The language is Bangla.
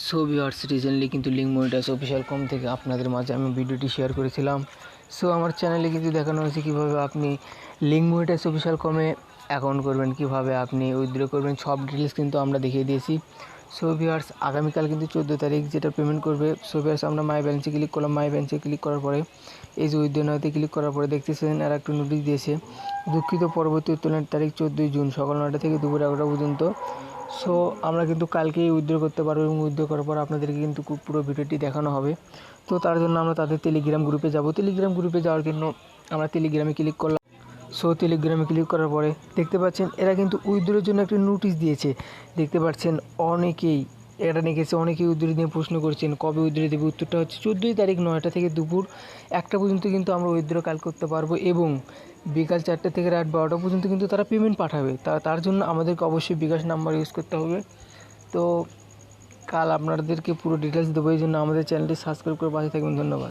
সো ভিউয়ার্স, রিসেন্টলি কিন্তু লিঙ্ক মনিটাইজ অফিসিয়াল কম থেকে আপনাদের মাঝে আমি ভিডিওটি শেয়ার করেছিলাম। সো আমার চ্যানেলে কিন্তু দেখানো হয়েছে কীভাবে আপনি লিঙ্ক মনিটাইজ অফিসিয়াল কমে অ্যাকাউন্ট করবেন, কীভাবে আপনি উইথড্র করবেন, সব ডিটেলস কিন্তু আমরা দেখিয়ে দিয়েছি। সো ভিউয়ার্স, আগামীকাল কিন্তু 14 তারিখ যেটা পেমেন্ট করবে। সো ভিউয়ার্স, আমরা মাই ব্যালেন্সে ক্লিক করলাম। মাই ব্যালেন্সে ক্লিক করার পরে এই যে উইথড্র নাওতে ক্লিক করার পরে দেখতেছেন এরা একটু নোটিশ দিয়েছে, দুঃখিত পরবর্তী উত্তোলনের তারিখ 14 জুন সকাল 9টা থেকে দুপুর 11টা পর্যন্ত। সো আমরা কিন্তু কালকেই উইথড্র করতে পারবো এবং উইথড্র করার পর আপনাদেরকে কিন্তু পুরো ভিডিওটি দেখানো হবে। তো তার জন্য আমরা তাদের টেলিগ্রাম গ্রুপে যাব। টেলিগ্রাম গ্রুপে যাওয়ার জন্য আমরা টেলিগ্রামে ক্লিক করলাম। সো টেলিগ্রামে ক্লিক করার পরে দেখতে পাচ্ছেন এরা কিন্তু উইথড্রের জন্য একটা নোটিশ দিয়েছে। দেখতে পাচ্ছেন অনেকেই এটা লিখেছে, অনেকেই উইথড্র নিয়ে প্রশ্ন করছেন কবে উইথড্র দেবে। উত্তরটা হচ্ছে 14 তারিখ 9টা থেকে দুপুর 1টা পর্যন্ত কিন্তু আমরা উইথড্র কাল করতে পারবো এবং বিকাল 4টা থেকে রাত 12টা পর্যন্ত কিন্তু তারা পেমেন্ট পাঠাবে। তার জন্য আমাদেরকে অবশ্যই বিকাশ নাম্বার ইউজ করতে হবে। তো কাল আপনাদেরকে পুরো ডিটেলস দেবো, এই জন্য আমাদের চ্যানেলটি সাবস্ক্রাইব করে পাশে থাকবেন। ধন্যবাদ।